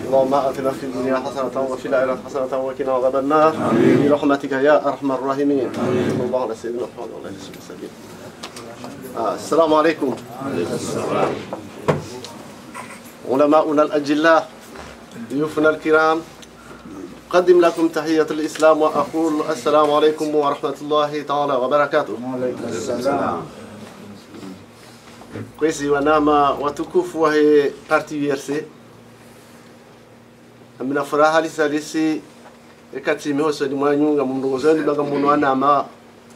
اللهم آتنا في الدنيا حسنة وفي الآخرة حسنة وقنا عذاب النار برحمتك يا أرحم الراحمين. صلى الله على سيدنا محمد وعلى آله وسلم. السلام عليكم. علماؤنا الأجلاء، ضيوفنا الكرام، أقدم لكم تحية الإسلام وأقول السلام عليكم ورحمة الله تعالى وبركاته. وعليكم السلام. Kwezi wanama watukufu wa he parti URC. Amina furaha lisalisi ekati mihoso ni mwanyunga mndongozani baga munu wanama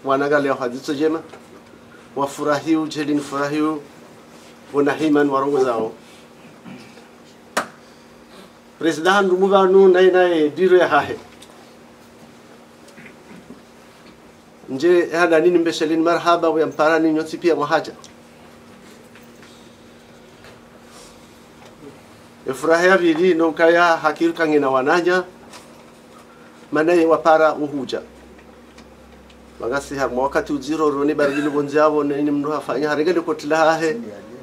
wanagali ya hadithu jema. Wafurahiu jelini furahiu wanahiman warongo zao. President Rumubanu nae biro ya hahe. Nje hada nini mbeshelini marhaba wa mparani nyoti pia mwahaja. Efurahia vili nokaya hakiruka ngina wananya manaye wapara uhuja magasi har wakati uziro roni baridi bonjabo nini mndu hafanya harigale kotila he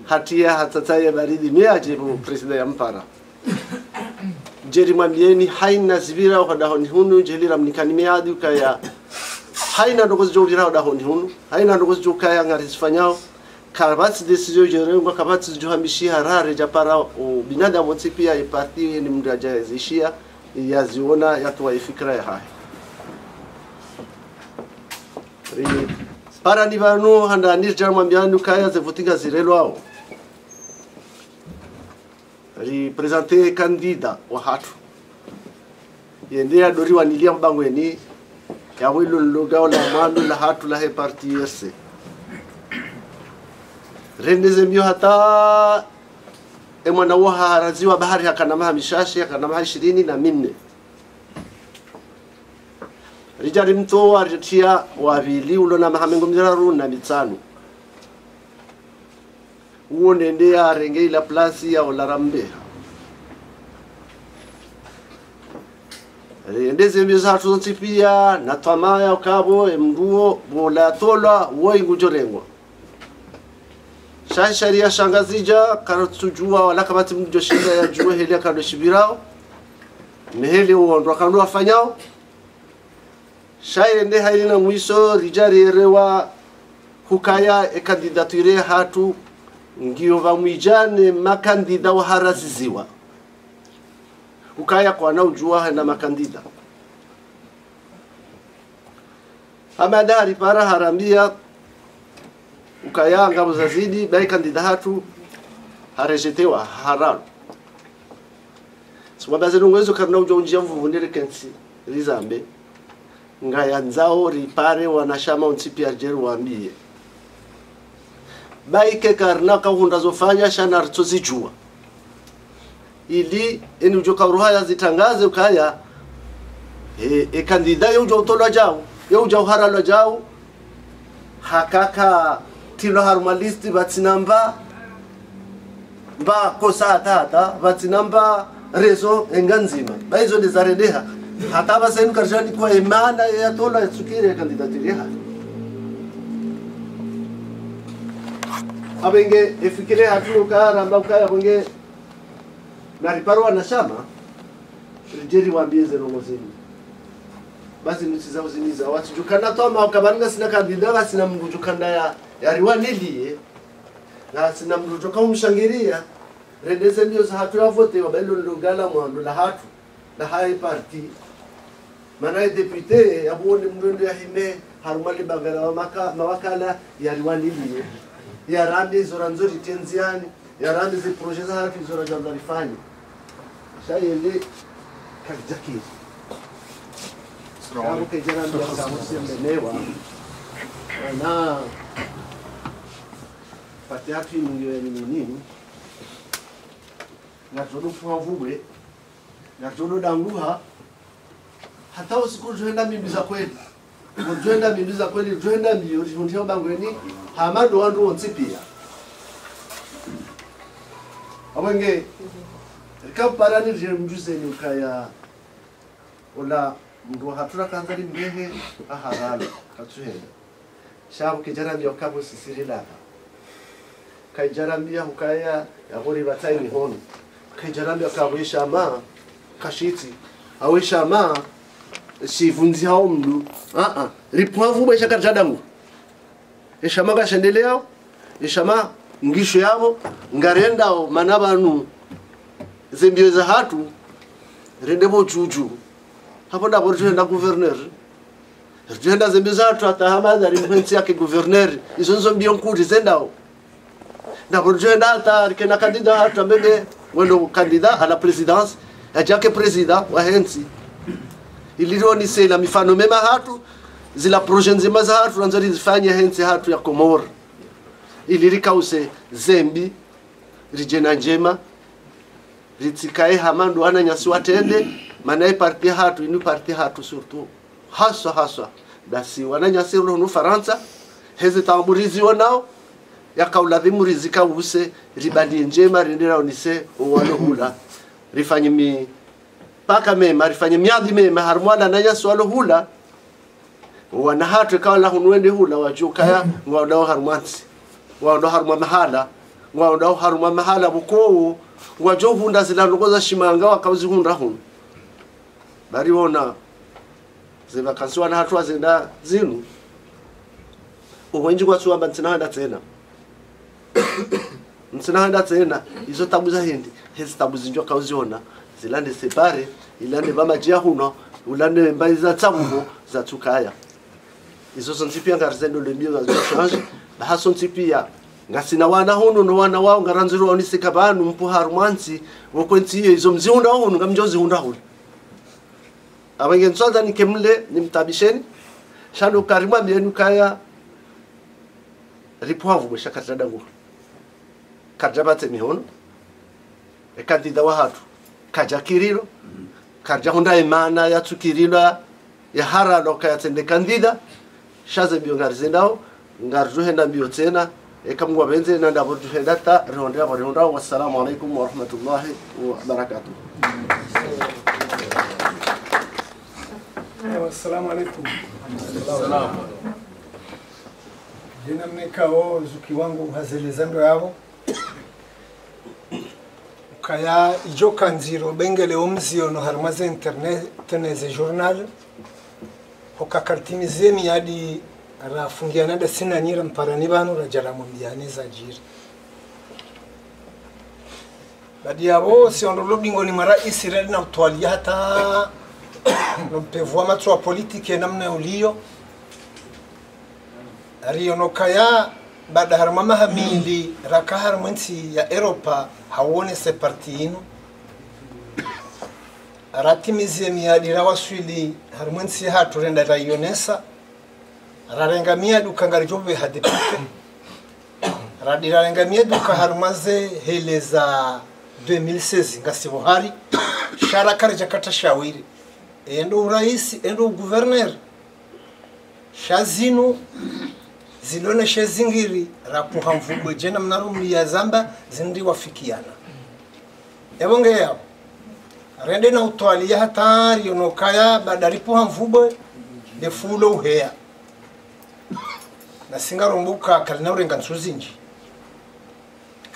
hatia hatataya baridi miajibu president ya mpara jeri mwambieni haina zibira wakadahoni hunu jelira mnikani miadi ukaya haina ndogozi jolira wadahoni hunu haina ndogozi jokaya ngarisifanyao kabati decision jerengo kabati juhambishi harare japara binadamu pia ipati ni mraja zishia yaziona yatwa ifikra ya hai para ni vanu handa nirja mwambianu kaya zevotinga zirelo ao representer candidat wa hatu yendea dori wanilia mbangweni ya wilo lugao la manu la hatu la he parti yese rendeze mbio hata mwana waha haraziwa bahari hakanamaha mishashi hakanamaha 24 rijari mto wa ritia wavili ulona mahamengo mziraru na mitano uone ndea rengei la plasi ya olarambeha rendeze mbio za hatu pia na tamaya ukabo mduo bola tola woi ngujorengwa sharia shangazija karotujua wala kabati mjoshinda ya jua heli akadoshibirao meheli uondwa kanu wafanyao shaire nde haina mwiso rijari erewa hukaya kandidature hatu ngio vamwijane makandida wa haraziziwa hukaya kwa na ujua na makandida amadari para harambia ukayanga muzazidi bai kandidatu harejetewa hararu swabaze nungwezo karna ujonjia mvundire kensi rizambe ngaya nzao ripare wanashama unsipi arjeru waambie bai ke karna ka hundazofanya shana rtozijua ili eni ujoka ruhaya zitangaze ukaya kandida yo ujotola jao yo ujoharalo jao hakaka tilo harumalisti batsinamba ba kosa tata batsinamba rezo enganzima baizo dezaredeha hata basenu karjani kwa imana ya tola tsukire kandidatiria abenge efikire hatu karamba ukaya bonge na riparwa na shama rijeri waambieze rongozeni basi nutiza uziniza watujukana toma ukabanga sina kandida basi na mrujukanda ya riwanili na sina mrujuka umshangiria redeze ndio za hatu vote wabelo ndugala mwandu la hatu la hai parti mana depute yabone mndondo ya hime harumali bagala wa mawakala ya riwanili ya randi zoranzori tenziani ya randi zi projet za hatu zora jandarifani shayele kakijaki Kamu kejana ndio kamu siembenewa na pati yake ndio ni nini na tunufu havubwe na tunu danguha hata usiku tuenda mimbi za kweli tuenda mimbi za kweli tuenda mbio tundio bangweni hamado wandu wonsipia abenge kaparani je mjuze ni ukaya ola mndu hatura kanzari mbehe aharalo katuhenda shabu kijana ndio kabo sisiri laka kaijarambia hukaya yagori bataini hono kaijarambia kawisha ma kashiti awisha ma sivunzi hao mdu ripoavu bwa shakarjadangu eshama gashendelea eshama ngisho yabo ngarenda manabanu zembio za hatu rendebo chuchu hapo ndapo tuenda governor tuenda zembio za hatu atahamaza rimpensi yake governor izo mbio nkuri zendao ndapo tuenda hata kena kandida hatu ambebe wendo kandida à la présidence ajake president wa hensi ilironi sela mifano mema hatu zila projet nzima za hatu nanzari zifanya hensi hatu ya Komoro ilirikause zembi rijena njema ritikae hamandu ana nyasi watende manae parti hatu inu parti hatu surtout haswa basi wananyasi roho Faransa hezi tamburizi wanao yakauladhimu rizika use ribadi njema rindira onise walohula rifanye mi paka mema rifanye miadhi mema harmwana nanyasi walohula wana hatu kawala hunwende hula wajukaya ngwao harmansi ngwao harma mahala buko wajo hunda zilangoza shimanga wakauzi hunda hun bari wona ziva kansuwa na hatu azenda zinu uwenji kwa suwa ntinahanda tena izo tabu za hindi hezi tabu zinjwa kauziona zilande separe ilande bamajia huno ulande mbai za tabuho za tukaya izo sontipia ngarzendo lembio za change baha sontipia ngasina wana huno no wana wao ngaranziro onisika banu mpu harmansi wokwentiye izo mziunda huno ngamjozi hunda huno abenge ntsonza nikemle nimtabisheni shano karima bienu kaya ripoavu bashakatada ngo karjabate mihono kandida wa hatu kaja kirilo karja honda imana ya tukirilo ya harano kaya tende kandida shaze bio ngarzendao ngarjuhenda bio tena ekamwa benze na ndabo juhenda ta ronda wassalamu alaikum wa rahmatullahi wa barakatuh. Assalamu alaikum. Salam. Jina mnekao zuki wangu hazelezando yao kaya ijoka nziro bengele omzio no harmaze internet teneze journal hokakartimize miyadi rafungiana da sina nyira mparani banu rajala mumbiani za jiri badi yabo si ondolo bingo ni mara Israel na utwali hata nompevoa matso wa politike namna ulio ariyo kaya baada harmama hamili rakahar mwensi ya Europa hawone se parti ino aratimize miadi rawaswili harmwensi hatu renda rayonesa rarenga miadu kangarijobe hadepite radirarenga miadu kaharmaze heleza 2016 ngasibo hari shara karja kata shawiri endo rais endo governor shazino zilone shezingiri rapuha mvugwe jena mnarumli ya zamba zindi wafikiana ebonge yao rende na utwali ya hatari yonokaya badaripuha mvugwe defulo uhea na singarumbuka kalina urenga nsuzinji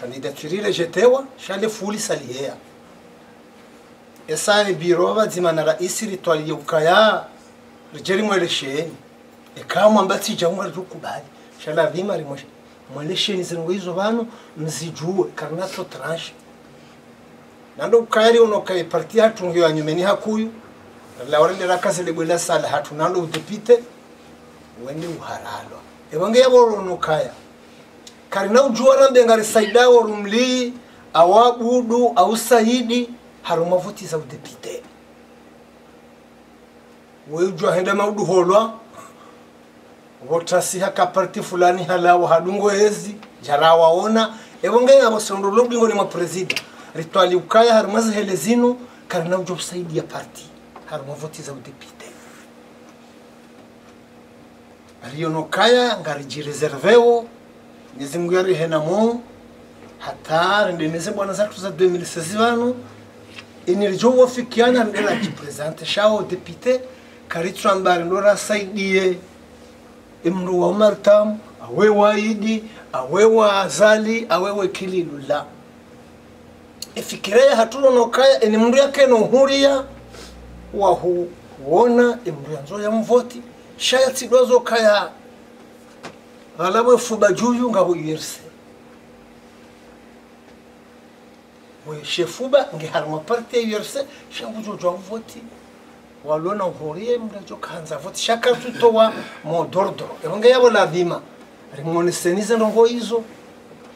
kandidaturire jetewa shale fuli salihea esale biroba zimana raisi ritwali ukaya rijeri mwelesheni ekamwa mbati jamwa rukubali shala vima rimoshe mwelesheni zingo hizo bano mzijue karnato tranche nando ukayari unokaye parti hatungi wa nyumeni hakuyu la orende rakaze lebwela sala hatu nando udepite wende uharalo ebonge yabo unokaya karina ujua rambe ngari saida warumli awabudu au saidi harumavuti za udepite wewe ujua henda maudu holwa wotasi haka parti fulani halawa hadungo hezi jarawaona ebonge yabo sondolo bingo ni mapresident ritwali ukaya harumaze helezino karina ujua saidi ya parti harumavuti za udepite alionokaya ngari reserveo nizimu yari henamo hatari ndeneze bwana zatu za 2016 bano inirjo wafikiana ndela kipresente shao depute karitwa mbari ndora saidie imru wa Omar Tam awe waidi awe wazali awe wekililu la ifikiria hatuno nokaya eni mndu yake no huria wa huona mndu yanzo ya mvoti shaya tidozo kaya galawe fuba juyu ngabo yirse we shefuba nge harma parte yirse shangu jojo mvoti walona huria mndu jo kanza voti shaka tutowa modordo ebonge yabo ladima rimone senize ndongo hizo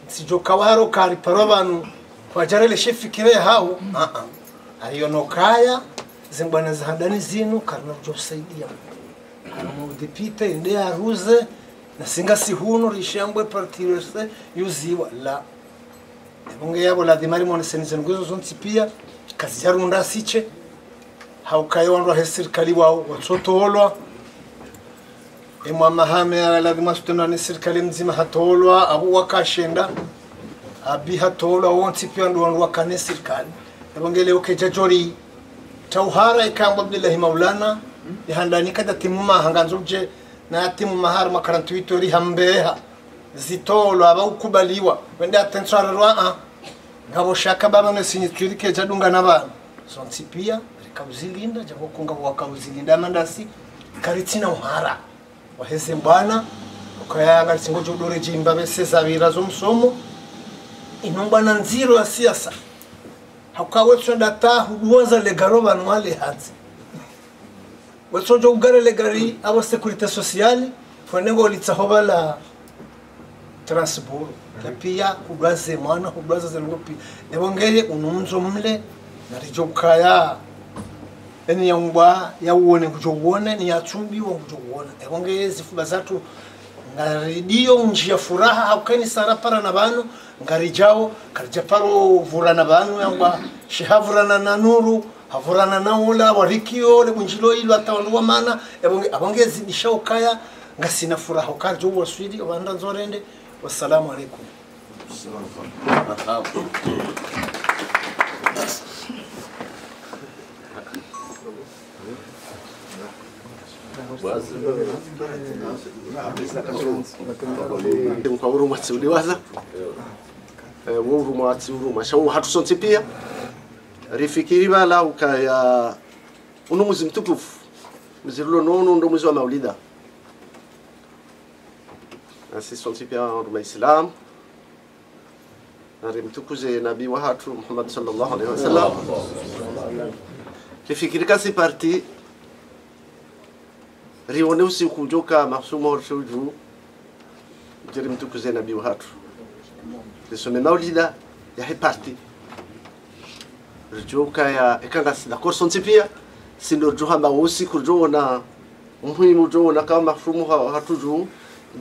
sijoka waro kari parobanu kwa jarele shefikire hao alionokaya zimbana zahandani zinu karna kusaidia kama udipite inde aruze na singa sihuno rishambwe partirese yuziwa la ebonge yabo ladimari mone senize nguzo zontipia kazi yarunda siche haukayo wandu wa serikali wao watotolwa mahame lazima tutenda ni serikali mzima hatolwa abu wakashenda abi hatolwa wonti pia ndo wandu wakane serikali ebongele okeja jori tauhara ikamba billahi maulana ihandani kada timuma hanganzuje na timu mahar ma 48 ori hambeha zitolwa aba ukubaliwa wenda atensarwa ngabo shaka baba ne sinyitiri keja dunga nabana sonti pia rikabuzilinda jabo kunga wakabuzilinda mandasi karitina uhara waheze mbana ukayanga singojo dore jimba beseza birazo msomo inombana nziro ya siasa hakawetso data huduwaza legaroba nwale hatsi wetsojo ugare legari abo security sociale fonengo litsahoba la transport la pia kugaze mwana kugaze zengopi ebongere unumzo mle narijokaya eni yangwa yawone kujowone ni yachumbi wa kujowona ebonge zifuba zatu ngaridio njia furaha haukeni sara para na banu ngarijao karjaparo vurana banu yangwa shihavurana na nuru havurana na ula warikio le bunjilo ilo atawanwa mana ebonge abonge zidisha ukaya ngasina furaha ukarjo waswidi wanda nzorende wassalamu alaikum. Kwa uruma tsiuliwaza uruma tsiuruma shawu hatusonti pia rifikiri bala ukaya unumuzi mtukufu mzirulo nono ndo mwezi wa maulida nasi sonti pia uruma islam nari mtukuze nabii wa hatu Muhammad sallallahu alaihi wasallam rifikiri kasi parti rione usiku joka masumo rushuju jeri mtukuze nabii wa hatu lisome maulida ya hepati joka ya ekanga sida korsonti pia sindo johamba usiku jona muhimu jona kama mafumu hatuju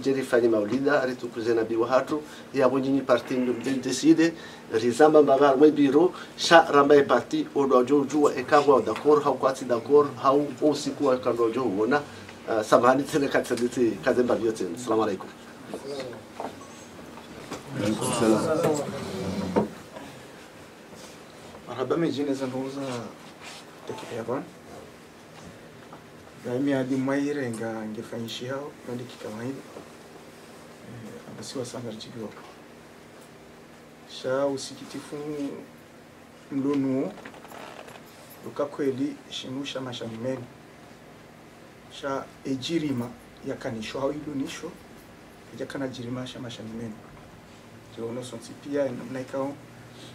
jeri fani maulida ritukuze nabii wa hatu ya bonyi parti ndo decide rizamba mabara mwe biro sha ramba parti odo joju ekangwa d'accord haukwati d'accord hau usiku akando jona samahani tena katsaditi kazemba vyote. Assalamu alaikum. Marhaba mejine zanduza tekiyaban. Daimi hadi mwaire ngefanyishi hao kandi kikawaida. Abasiwa sanga chigiwa. Sha usikitifu mlonu ukakweli shimusha mashamimeni. Sha ejirima yakanisho hao ilunisho yakana jirima sha mashamimeni. Jono sonti pia namna ikao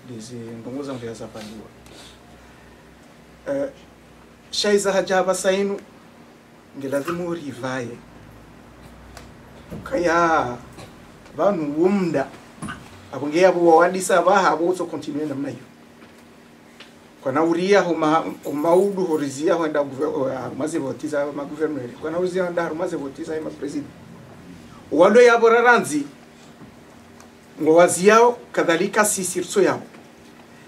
dizi ndongoza mbele za pandiwa. Shaiza hajaba sainu ngelazimu rivaye kaya banu wumda abunge abo wadisa baha abo so continue namna hiyo kwa nauria maudu horizia wenda maze votiza ma gouverneur kwa nauria nda maze votiza ma president wando yabo raranzi ngowaziao kadhalika sisirso yao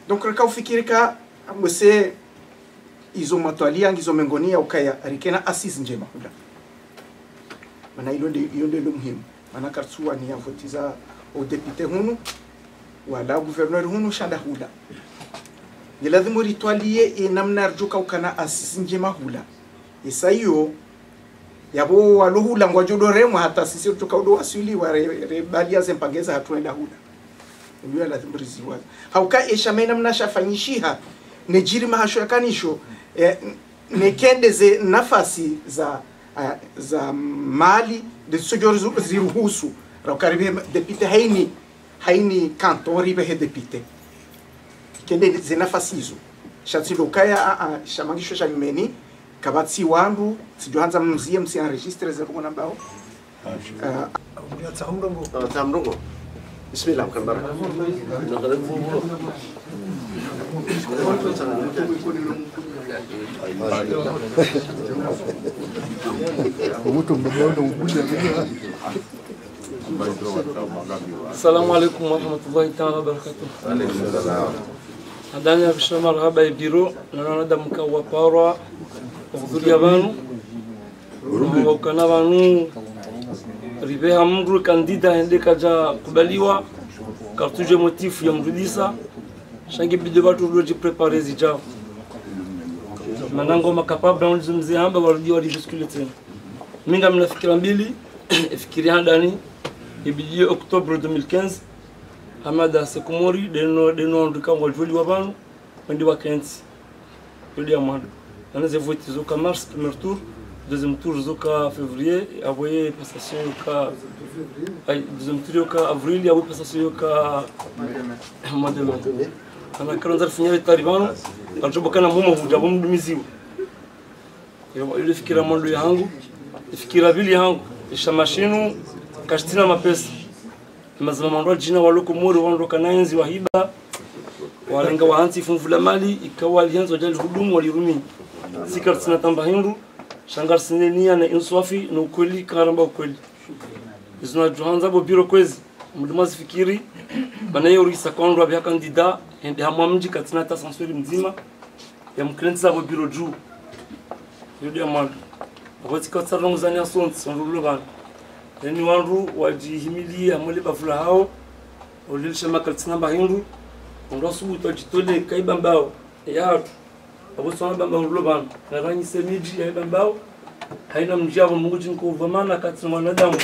donc reka ufikirika amose izo matwalia ngizo mengonia ukaya rikena assise njema kula mana ilo ndio muhimu mana kartsua ni yavotiza au député hunu wala gouverneur hunu shanda hula ni lazima ritwalie namna rjuka ukana assise njema hula isayo yabo waluhula ngwajodoremwa hata sisi tukaudo wasili wa rebalia zempangeza hatuenda hula ndio la mriziwa hauka eshamena mnashafanyishiha nejiri mahasho yakanisho nekende ze nafasi za mali de sojor ziruhusu rakaribe depite haini canton ribe he depite kende ze nafasi hizo shatsilo kaya shamangisho shameni kabatsi wandu sijohanza mzie msi enregistre ze kuna mbao tamrongo bismillah kan baraka Assalamu alaikum warahmatullahi ta'ala wabarakatuh. Adanya bishra marhaba ibiro na nada mkawa parwa kuhudhuria banu wakana banu ribeha mgru kandida ende kaja kubaliwa kartuje motifu ya mrudisa shangi bide watu roji prepare zijao manango makapabla unzumzi hamba warudi walibiskule tena minga mnafikira mbili ifikiri handani ibidi Oktobre 2015 Hamada Sekumori deno ndika waljoli wabanu ndi wakenzi yodi amanda anaze vote zoka mars premier tour deuxième tour zoka février avoye passation yoka deuxième tour yoka avril avoye passation yoka mois de mai ana karanza finyere taribano aljobo kana mumo hujabo mdumiziwa ile fikira mondo yangu ifikira vili yangu isha mashinu kashtina mapesa mazama mandwa jina waloko mori wandoka naenzi wahiba walenga wahansi funfula mali ikawa alianza jali hudumu walirumi sikar sina tamba hindu shangar sinenia na inswafi na ukweli karamba ukweli izuna johanza bo biro kwezi muduma zifikiri bana yori sakondwa bya kandida ende hamamji katina ta sansuri mzima ya mkrenza bo biro juu yodi amal abatika tsarong zania sons onrulo bana ni wandu wajihimili amole bafula hao ulilisha makaltina bahindu ndo subuto jitole kaibambao yatu abusoma bamba uloban naranyi semiji ya bambao haina mjabo munguji nkuvamana kati mwanadamu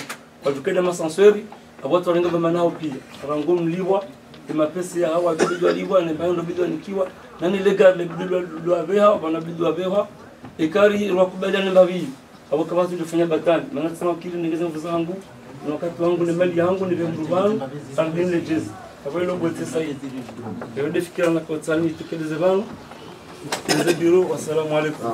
wajukeda masansori aboto ringa bamana pia rangu mliwa mapesi ya hawa bidwa liwa ne bayo bidwa nikiwa nani lega bidwa beha bana bidwa beha ikari rwakubaliana mbavi abo kama tulifanya batani maana tunasema kile ningeza mvuzangu na wakati wangu ni mali yangu ni vimrubanu sandine lejezi kwa hilo bote saidi ndio defikira na kotani tukeleze banu nze biro wassalamu alaykum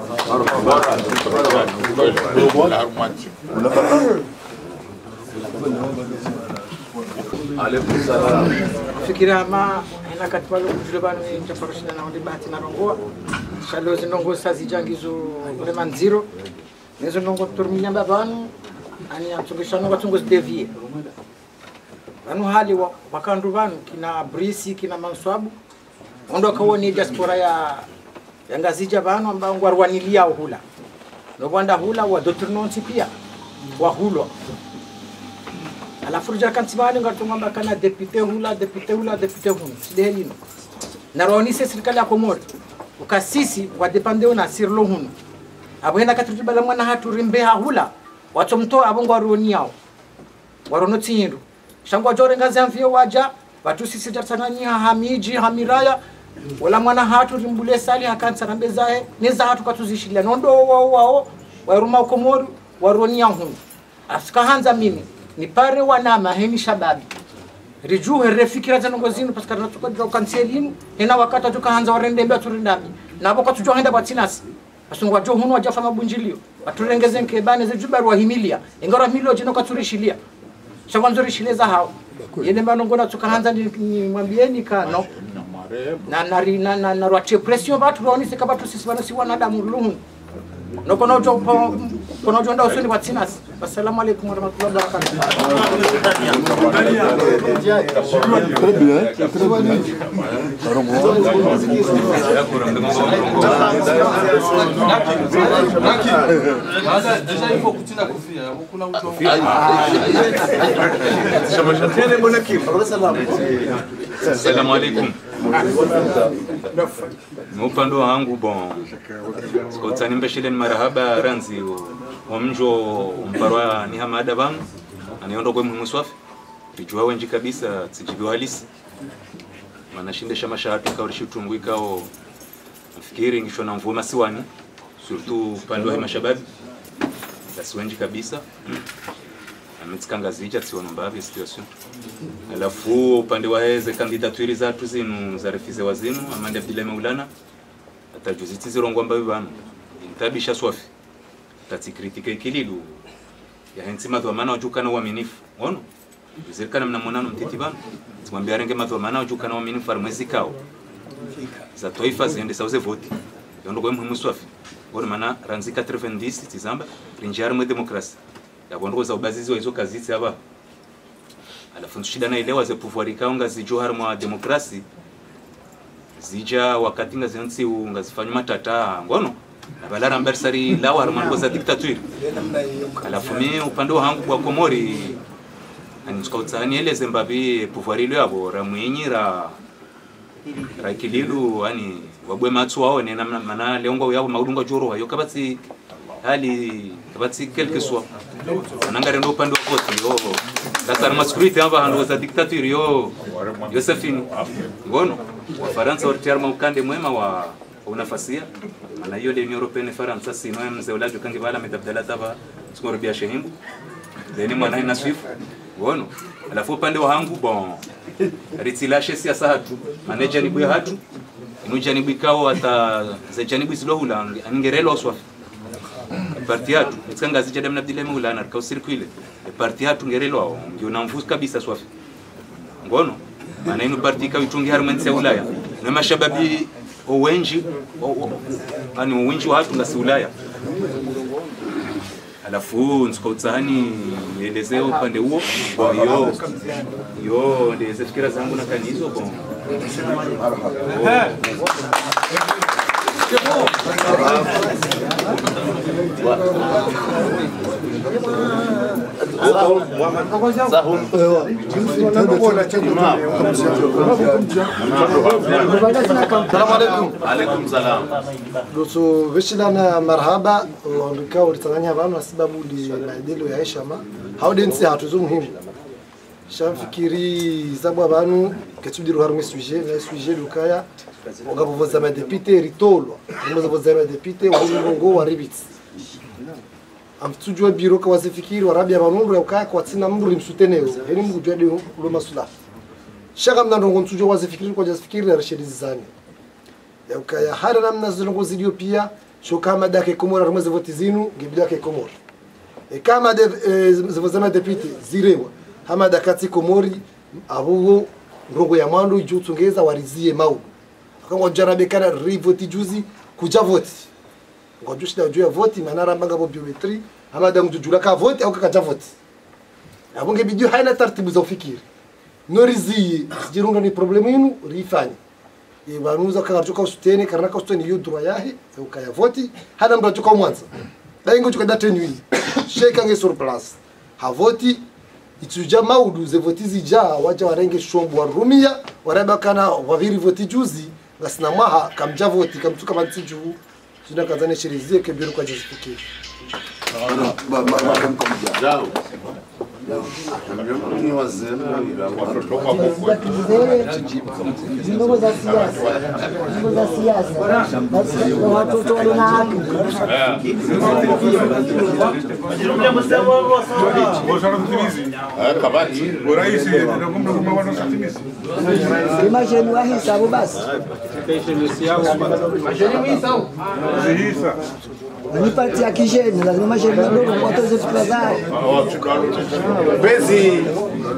alaykum salam fikira ma ina katwalo kujulebanu tafarushina na ndi bahati na rongoa shalozi ndongo sazi jangizo vraiment zero nezo ndongo turminya babanu ani atungishano watungo devie anu hali wakandu banu kina brisi kina manswabu ondo kawoni diaspora ya ngazija banu ambao ngwarwanilia hula no banda hula wa dotrinonsi pia wa hulo alafu rija kantibani ngatunga kana depute hula sidelino na roni serikali ya Komoro ukasisi wa dependeo na sirlo hunu abwenda katutibala mwana hatu rimbe hula watomto abongo aroni yao warono tindu shangwa jore ngazi amfio waja watu sisi tatanania hamiji hamiraya wala mwana hatu rimbule sali hakansa nambezae neza hatu katuzishilia nondo wao waruma Komoro waroni yao afika hanza mimi ni pare wana maheni shababi rijuhe refikira zanongozinu paskara tukadro kanselinu ina wakata tukaanza warende mbia turindami na boko tujohenda batinasi asungwa jo hunu wajafa mabunjilio aturengeze nkebane zejubaru wahimilia ingara milio jino katurishilia shawanzuri shileza hao yene manongona tukaanza ni mwambieni kano na rwache pression batu roni sekabatu sisi bana si wanadamu lumu no kono jonda usuni batinasi assalamu alaykum warahmatullahi wabarakatuh Assalamu alaikum. upande wangu bon skotani mbeshile ni marahaba ranzi wa mjo mparwa ni hamada banu aniondo kwa muhimu swafi rijua wenji kabisa tsijibiwa halisi manashindesha mashahatu kaurishi utunguika o mfikiri ngisho na mvuma siwani surtout upande wa mashababi basi wenji kabisa ametsikangazija tsiona mbavi situation alafu upande wa heze kandidaturi zatu zinu za refize wazinu amande Abdullah Maulana atajuziti zirongwa mbavi banu intabisha swafi tatsikritike kililu ya hensi madhamana wajukana uaminifu ono zirikana mnamonano mtiti banu tumwambia renge madhamana wajukana uaminifu farmezi kao za toifa ziende sauze voti yondo kwa muhimu swafi ono mana ranzi 90 tizamba rinjari mwe demokrasi ya bondo za ubazizi wa hizo kaziti hapa alafu shida na elewa ze pouvoir ikaunga zijohar mwa demokrasi zija wakati ngazi ungazifanywa matata ngono na balara ambarsari lawa harman za dictature alafu mimi upande wangu kwa Komori anishikautani ele Zimbabwe pouvoir ile yabo ramwenyi ra kililu yani wabwe matsu wao nena mana leongo yabo maudunga joro hayo kabati hali kabati quelque soit anangare ndo upande wa kote yo dasar maskuriti amba hando za dictature yo Josephine ngono wa Faransa wartiarma ukande mwema wa unafasia maana hiyo Union Europeenne Faransa sino mzee ulajo kangi bala metabdala taba skoro bia shehimbu deni mwana ina swift ngono alafu upande wa hangu bon ritilashe siasa hatu manager ni buya hatu inujani bikao ata za janibu zilohula aningerelo swafi parti hatu itskanga zijada mna Abdullah Maulana kwa circuit parti hatu ngerelo ndio namfuzi kabisa swafi ngono maana ino parti ka itungi harmanzi ya Ulaya na mashababi wengi ani wengi watu ngasi Ulaya alafu nsikautsani nielezee upande huo yo ndeze fikira zangu na kanizo bon Alaikum salam. Doso veshilana marhaba ndika ulitanganya bana sababu li maendeleo ya heshima haudensi hatuzo muhimu shamfikiri zabu abantu ketubdiru harumwe sujet lukaya ngabovoza ma député ritolwa ngabovoza ma député wa ngo wa ribits amtujwa biro kwa wazifikiri warabia banundu ya ukaya kwa tina mndu limsuteneo heni mndu jwade lo masula shaka mnandongo mtujwa wazifikiri kwa jazifikiri na rashidizani ya ukaya hada namna zilongo zidio pia shokama dake Komora rumeze voti zinu ngibida ke Komora kama zivozama deputy zirewa hama dakati Komori abugo ngongo ya mwandu jutungeza warizie mau akango jarabe kana rivoti juzi kuja voti ngojushida juu ya voti manara mbanga bo biometri hama dangu jujula ka voti au kakaja voti abonge bidio haina taratibu za ufikiri norizie jirunga ni problemu yinu rifanye ibanuza kakachoka usutene karnaka usutene yudwa yahe ukaya voti hada mbachoka mwanza daingo chukada tenui sheka nge sur place ha voti ituja maudu ze voti zija waja warenge shombo warumia waraba kana waviri voti juzi ngasina maha kamja voti kamtuka mantiju sina kazane shirizie kebiro kwa jisifikiri Jao. Ni wazee Zimbo za siasa watoto wana haki. Imagine wahisabu basi ni parti ya kijeni lazima masheni madogo watoze fikra zao bezi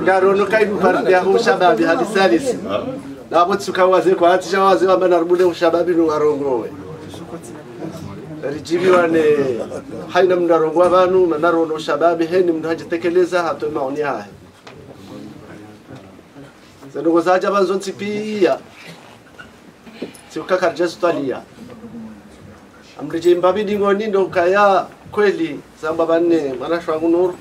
ngarono kaibu parti ya ushababi hadi salisi na mutsuka waze kwa atisha waze wamba narubule ushababi no arongowe rijimi wane haina mnarongo abantu manarono ushababi heni mndu hajitekeleza hato maoni hahe zandugo zaja banzo nsipia siukaka jazutalia amrije mbabi dingoni ndo kaya kweli zamba banne manashwa ngunuru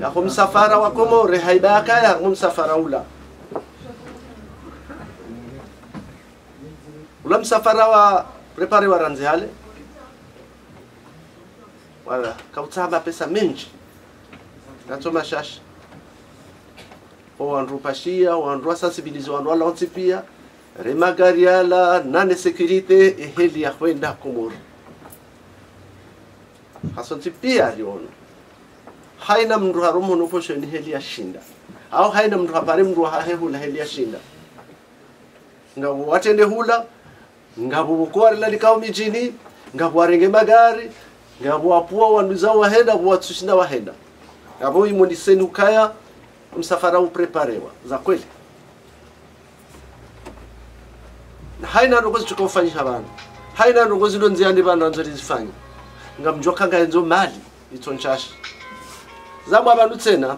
ya msafara wa Komore haibaka ya msafara ula ula msafara wa prepare wa ranzihale wala kautamba pesa mingi natoma shasha wandu pashia wandu sensibiliser wandu lanti pia remagariala nane sécurité eheli ya kwenda Komoro hasonti pia liona haina mndu harumu nuposho ni heli ya shinda au haina mndu hapare mndu hahehula heli ya shinda ngabu watende hula ngabu kwa la likao mijini ngabu warenge magari ngabu wapua wanduza wahenda watsushinda wahenda ngabu imondiseni ukaya msafara upreparewa za kweli na haina ndogozi tukofanyisha bana haina ndogozi ndo nziandi bana nzori zifanya ngamjwa kanga enzo mali itonchashi zamu abantu tsena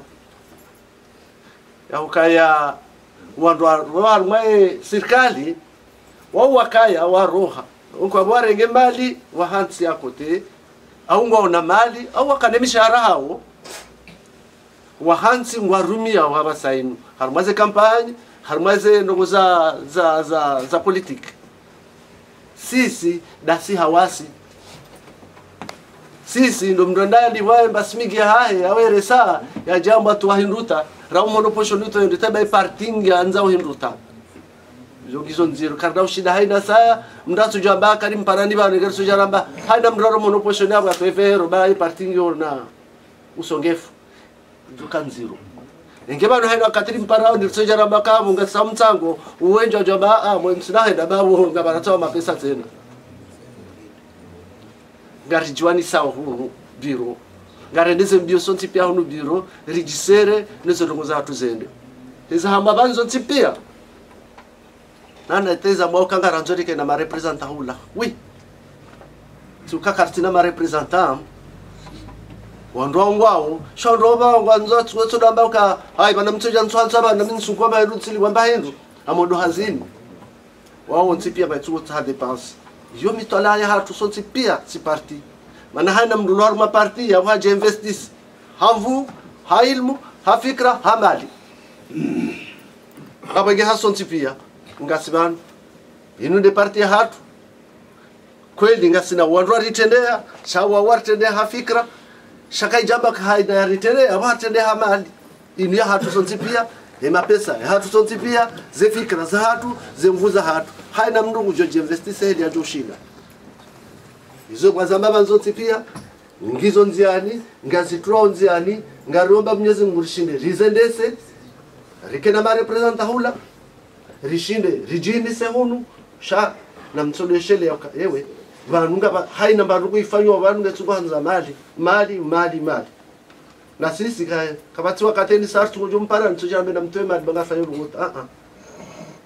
ya ukaya wandu warumwe serikali wao wakaya waroha uko barenge mali wa hansi yakote au ngona mali au wakane mishahara hao wa hansi ngwarumia wa basainu harmaze kampanye harmaze ndogo za politique sisi dasi hawasi sisi ndo mndandali wae basimigi hae awere saa ya jambo tuwahinduta raumono posho nito yondita bai parting anza uhinduta jogizo nziro karda ushida haina saa mndatu jamba kari mparani ba neger sujaramba haina mndaro mono posho ne aba twefero bai parting yona usongefu duka nziro engeba no haina katiri mparao ni sujaramba ka munga samtsango uwenja jamba mwe msina haina babu ngabaratoa mapesa tena ngari juani sawa hunu biro ngari ndeze mbio sonti pia hunu biro regisere nezo ndongoza watu zende hizo hamba banzo tipia nana teza mwoka ngara nzori ke na ma representa hula oui tuka kartina ma representa wandwa ngwao shondroba ngwanzo tsotso damba ka hai bana mtsoja ntswanza bana minsuko ba rutsili wamba hendu amodo hazini wao ntipia ba tsotso ha dépense yo mitola ya hatu sonti pia si parti mana haina mdulor ma parti ya waje investis havu hailmu hafikra hamali abage hasonti pia ngasiban inu de parti ya hatu kweli ngasina wandu ritendea shawa wartendea hafikra shakai jamba haida ritendea wartendea hamali inu ya hatu sonti pia ema pesa ya hatu sonti pia ze fikra za hatu ze mvuza hatu haina mndungu joje investise heli ya joshina izo kwa zambaba nzoti pia ngizo nziani ngazitrao nziani ngaromba Mwenyezi Mungu rishinde rizendese rikena ma representa hula rishinde rijini sehunu sha na mtsoleshele ya yewe vanunga haina bantu kuifanywa vantu ngetsubanza mali na sisi kabati wakateni sartu ngojo mpara ntujambe na mtwe mali bangafanya ruta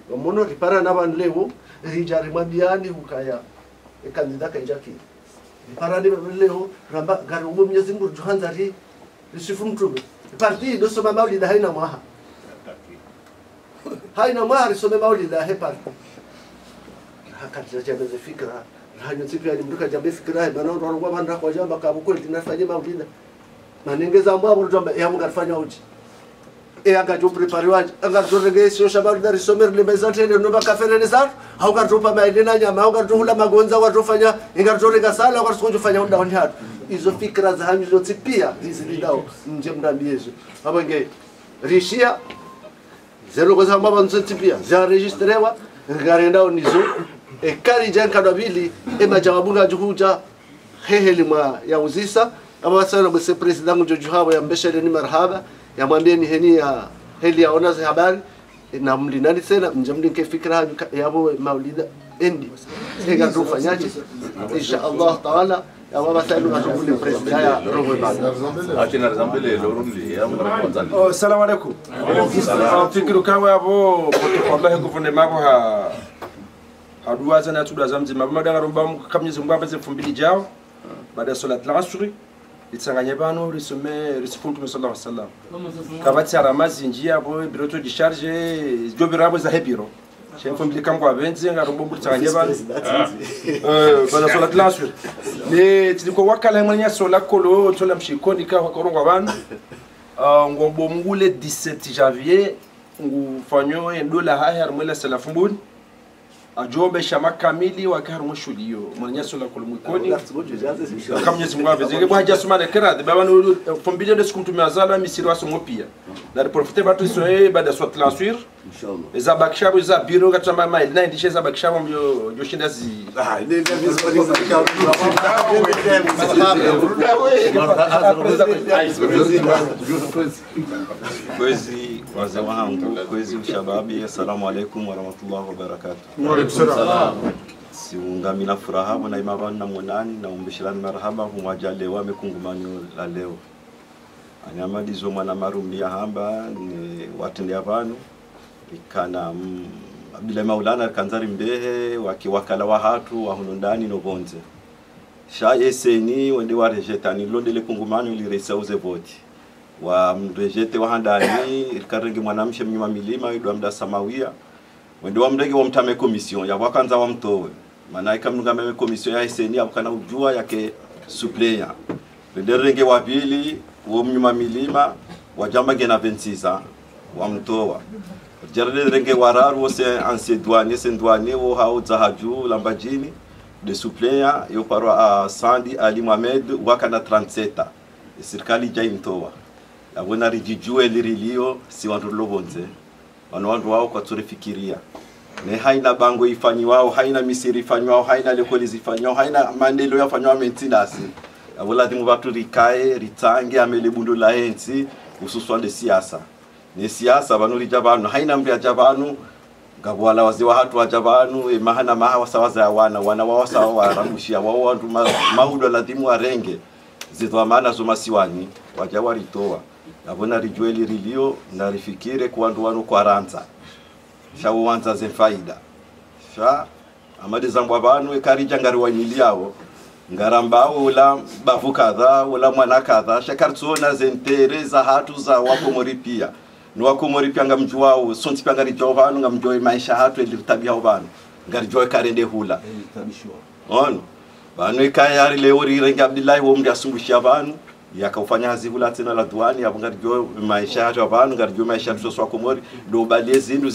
ngomono ripara na ban leo rijari mwabiani hukaya ekandida kaijaki ripara ni leo ramba garubo Mwenyezi Mungu juhanza ri risifu mtume parti ndo soma maulida haina mwaha risome maulida hepa hakati jabe fikra hanyo sipi ali mduka jabe fikra bana ndo ndo banda kwa jamba ka bukweli tunafanya maulida manengeza mbwa mjomba ya mungu afanya uji anga jo prepare waje anga jo regesho shabaru dari somer le bezante no bakafere ne sar au ga tropa maidena nyama au ga hula magonza wa trofanya inga jo rega sala au ga fanya unda on hatu izo fikra za hanyo zote pia hizi lidao nje mdambi yesu abange rishia zero kwa sababu nzote pia za registrewa ngarenda nizo kari janka dobili majawabunga juhuja heheli mwa ya uzisa aba sana bese president Jojo hawa ya mbeshele ni marhaba ya mwambie ni heni ya heli ya ona za habari na mlinani tena mjamdi nke fikra yabo maulida endi hega tufanyaje insha Allah taala ya baba salu na shukuli president ya roho bana atina zambele lorumli ya mwanza assalamu alaykum fikru kawa yabo wallahi kufune mako ha haduwaza na tuda zamzima bamadanga romba kamnyizi ngamba ze 2000 jao baada ya salat al-asr itsanganye bano risome risifuntu sallallahu alaihi wasallam kabati aramazi njia bo biroto di charge jobirabo za hebiro chefo mbilika kwa benzi ngarombo mbutsanganye bano baada salat al-asr ne tiliko wakala mwanya sola kolo tola mshikoni ka korongwa bano ngombo mngule 17 janvier ngufanyo endola haya mwela salafumbuni ajombe shama kamili wa karu shulio mwenye sola kulumwikoni kama Mwenyezi Mungu aveze bwa jasumane kerade baba no fombile de skumtu mazala misiri waso mopia na profiter batu soe bada soit lansur inshallah eza bakshabo za biro gatamba mail na ndishe za bakshabo myo joshinda zi ile kwezi wazee wangu kwezi ushababi assalamu alaikum warahmatullahi wabarakatuh. Siungami na furaha na imabani na mwanani na umbishirani marhaba humwajale wame kungumanyo la leo anyamadizo mwana marumbi ya hamba ni watende abantu ikana Abdullah Maulana kanzari mbehe wakiwakala wa hatu wa hunundani no bonze sha eseni wende wa rejetani londele kungumanyo liresauze voti wa mrejete wa handani ikarengi mwanamshe mnyuma milima idwa mda samawia wende wa mrege wa mtame komision ya wakanza wa mtowe maana ikamnunga meme komision ya eseni abukana ujua yake supleya wende renge wa pili wa mnyuma milima wa jamba gena 26 wa mtowa jarade renge wararu wose anse douane wo hao zahaju lambajini de supleya yo parwa a Sandi Ali Mohamed wakana 37 serikali jaimtowa abona rijijue lirilio si wantu lobonze wantu wao kwa turefikiria ne haina bango ifanyiwao haina misiri ifanyiwao haina lekoli zifanyiwao haina mandelo yafanywa maintenance abola dimu batu rikae ritange amele bundu la enzi hususan de siasa ne siasa banu rijabanu haina mbya jabanu ngabwala wazee wa hatu wa jabanu mahana mahawa sawaza wana wao sawa waramushia wao wantu mahudo ladimu arenge zitwa maana zoma siwani wajawaritoa abona rijueli rilio na rifikire kwa ndu wanu kwa ranza sha uanza ze faida sha amade zambwa banu ekarija ngari wanyiliao ngarambao ula bavu kadha ula mwana kadha shakartsona zentere za hatu za wakomori pia no wakomori pia ngamjuao sonti pia ngari jovanu ngamjoe maisha hatu elitabia obanu ngari joe karende hula ono banu ikayari leo rirenga Abdullah wo mndi asumbushia banu yakafanya hazivula tena la duani abangarijo maisha ya abantu ngarijo maisha ya soswa komori do balie zindu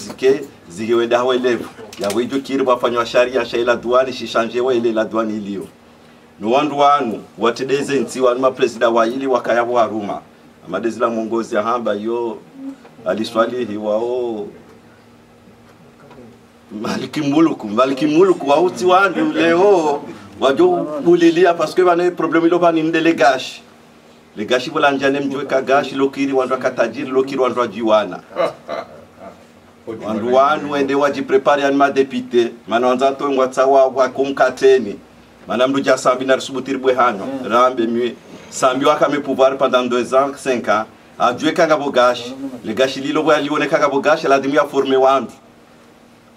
zikewenda hawe levu ya wijo kiri bafanywa sharia shaila duani shishanje wa ile la duani ilio no wandu wanu watedeze nti wanu ma president wa ili wakayabo haruma amadezi la mongozi ya hamba yo aliswali hiwao maliki muluku wa uti wandu leo wajo bulilia parce que bana problème ilo bani ndele gashi le gashi bola njane mjwe ka gashi lokiri wandu akatajiri lokiri wandu ajiwana wandu wanu ende waji prepare an ma député mananza to ngwatsa wa kumkateni mana mdu ja sambi na subutiri bwe hano rambe mi sambi wakame pouvoir pendant 2 ans 5 ans ajwe kanga bogashi le gashi lilo bwa lione kanga bogashi la demi a former wandu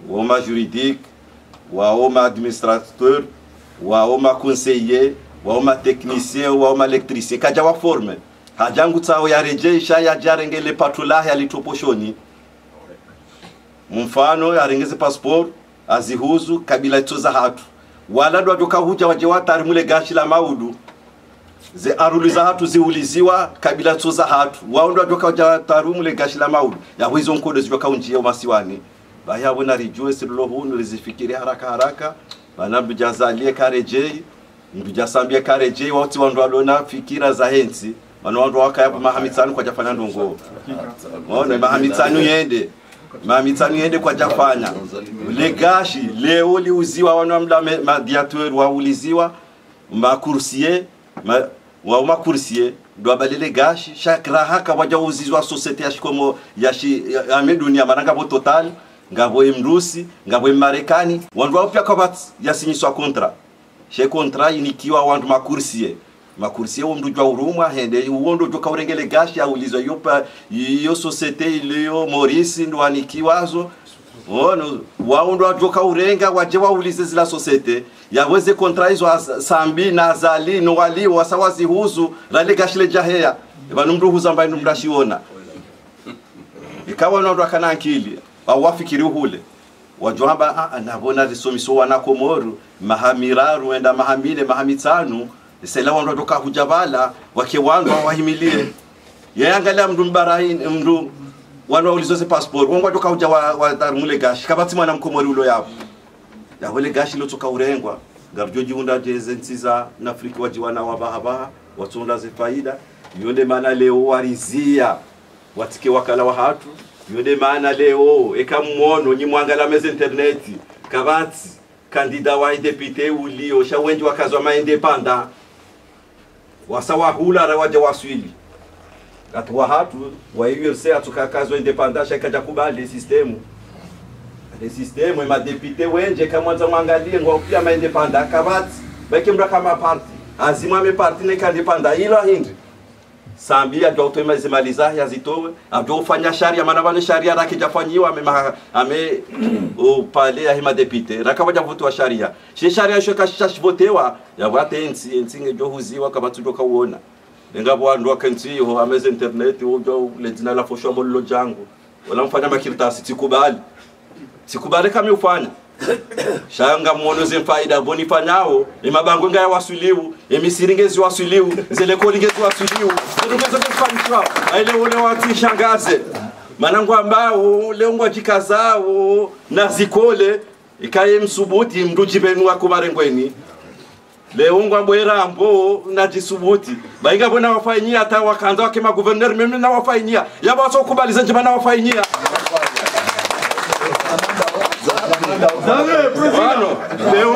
woma juridique woma administrateur woma conseiller woma technicien woma électricien kaja wa forme hajangu tsao ya rejesha ya jarengele patulahi alitoposhoni mfano arengeze passport azihuzu kabila itoza hatu wala ndo ajoka huja waje watari mule gashi la maudu ze aruliza hatu ziuliziwa kabila itoza hatu wao ndo ajoka waje watari mule gashi la maudu ya hizo nkodo zijoka unjia masiwani baya bona rijue sirlo hunu rizifikiri haraka bana bijazalie karejei mbijasambia karejei wati wandu alona fikira za hensi bana wandu wakaya mahamitsanu kwa jafanya ndongo ona mahamitsanu yende kwa jafanya legashi leo liuziwa wanu amla mediateur wauliziwa makursier wa makursier do balele gashi shakra haka waja uzizwa societe ya shikomo ya medunia mananga bo total ngabo mrusi ngabo Marekani wandu wapya kwa yasinyiswa kontra she kontra inikiwa wandu makursier wo mdu jwa urumwa hende uondo joka urengele gashi ya ulizo yopa yo societe ilio Maurice ndo anikiwazo ono waondo joka urenga waje waulize zila societe yaweze kontra hizo sambi na zali no wali wasawazi huzu rale gashi le jahea banumdu huzamba ndo mdashiona ikawa ndo akana akili wafikiri uhule wajohamba anabona risomiso wana Komoru mahamiraru enda mahamile mahamitsanu sela wandu doka hujabala wake wandu wahimilie yaangalia mdu mbarahin mdu wanu ulizoze passport wangu doka huja wa tarmule gashi kabati mwana Mkomoru ulo yapo ya wale gashi lo toka urengwa garjo jiunda jezenziza na Afrika wajiwana wabaha watunda ze faida yonde maana leo warizia watike wakala wa hatu yonde maana leo eka muono nyi mwangala meze interneti kabati kandida wa député ulio shawenji wakazwa maindepanda wasawa hula rawaje waswili atwa hatu wa URC atukakazwa indepanda shakaja kubali system le system ma député wenje kamwanza mwangalie ngo pia maindepanda kabati bakimra kama party azimwa me party ne kandepanda ilo hindi Sambia ndio utemalizimaliza yazitowe ndio ufanya sharia maana bana sharia rakijafanyiwa ame upale ya hima député rakabaja voto wa sharia shi sharia sho kashashvotewa ya wate ensi ngejo huziwa kama tudoka uona ngabo ando akanti ho ameze internet ujo ledzina la fosho mollo jangu wala mfanya makirtasi tikubali kama ufanya shanga muono zemfaida bonifanyao emabango ngaya wasuliu emisiringezi wasuliu zele kolingezi wasuliu ndugezo kufanywa aile wale watu shangaze manangu ambao leo ngwajikazao na zikole ikaye msubuti mruji benu wako marengweni leo ngwambwera mbo na jisubuti bainga bona wafanyia hata wakanza wake ma governor mimi na wafanyia yaba so kubaliza njema na wafanyia Wano, leo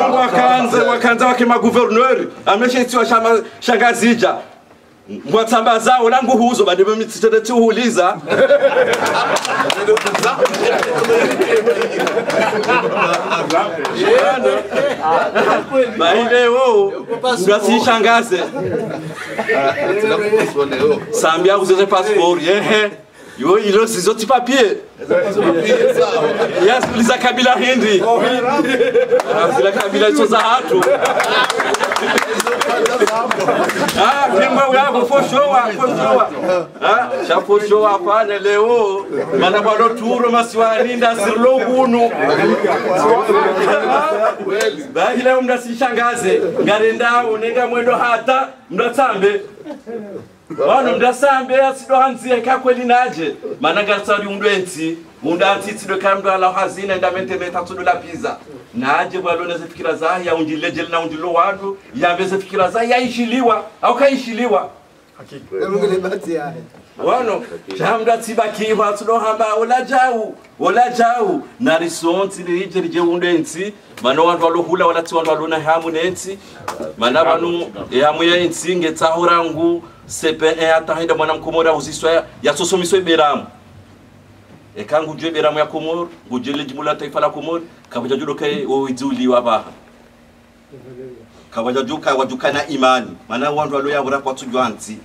wakanza wake ma gouverneur ameshetiwa shangazija mwatsamba zao nangu huzo bade mitsitete uhuliza baileo ngasi shangaze sambia uze passport yehe yo ilo sizoti papier yes uliza kabila hindi zila kabila hizo za hatu kimba yako foshowa shafoshowa hapana leo maana bado turo masiwalinda sirlo gunu bali leo mnasishangaze ngarendao nenga mwendo hata mnatsambe Wano mdasambe asido hanzie kakweli naje maana gatsari undwenzi mundanti tsido kamdo ala hazina ndamente metatudo la pizza naje bwalona zefikira za ya undileje na undilo wadu yambeze fikira za yaishiliwa au kaishiliwa hakika wano jamda tibaki watudo hamba ola jau na risonti lije lije undwenzi maana wandu walohula wala tiwandu walona hamu nenzi maana banu yamu ya nsinge tsahorangu CP1 atahenda mwana mkomora uziswa ya sosomiso iberamu ekangu jwe beramu ya Komoro ngujele jimula taifa la Komoro kabaja judoka oizuli wabaha kabaja juka wajukana imani maana wandu walo ya burapa tujwanti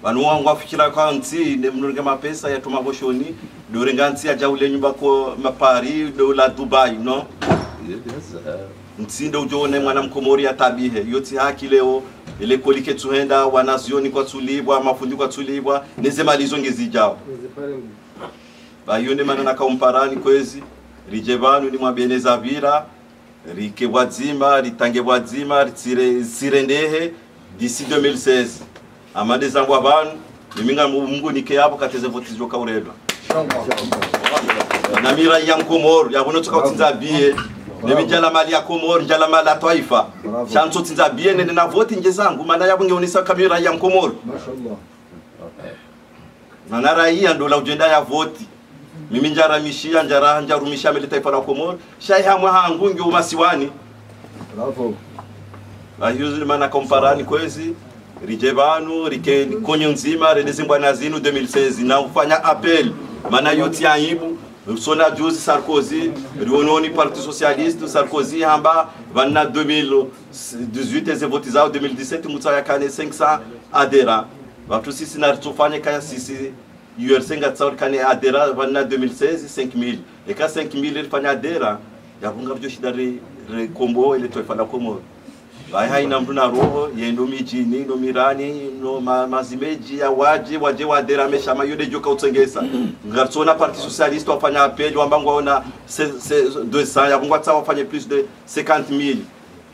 banu wangu afikira kwa nti ne mnuringa mapesa ya tumaboshoni dorenganti ya jaule nyumba ko mapari do la Dubai no ntindo ujone mwana mkomori atabihe yoti haki leo ile kolike tuhenda wanazioni kwa tulibwa mafundi kwa tulibwa nezemalizo ngezijao bayone manana kaumparani kwezi rijebanu ni mwabeneza vira rike wadzima ritange wadzima sirendehe d'ici 2016 amade zangu abantu niminga mungu nike yapo kateze votizo ka urelwa na mira ya Komoro yabona tukautinza bie Nemijala mali ya Komoro, njala mali ya taifa. Chanzo tinza biene na voti ngezangu maana yabo ngeonisa kamera ya Komoro. Mashallah. Maana raia ndo la ujenda ya voti. Mimi njara mishia njara njarumisha meli taifa la Komoro. Shai hamwa hangu nge umasiwani. Bravo. Ayuzi maana komparani kwezi rijebanu rike konyo nzima redezimbwa na zinu 2016 na ufanya appel maana yoti aibu Sona Jose Sarkozy, Riononi Parti Socialiste, Sarkozy hamba vanna 2018 ezevotizao 2017 mutaya kane 500 adera. Watu sisi na tufanye kaya sisi URC ngatsao kane adera vanna 2016 5000. Eka 5000 ilifanya adera yabunga byo shidari kombo ile toifa la Komoro. Bai haina mtu na roho yendo mijini no mirani no mazimeji ya waje wadera meshama yode joka utsengesa ngatsona Parti Socialiste wafanya appel wambango ona 200 ya bungwa tsawa wafanye plus de 50000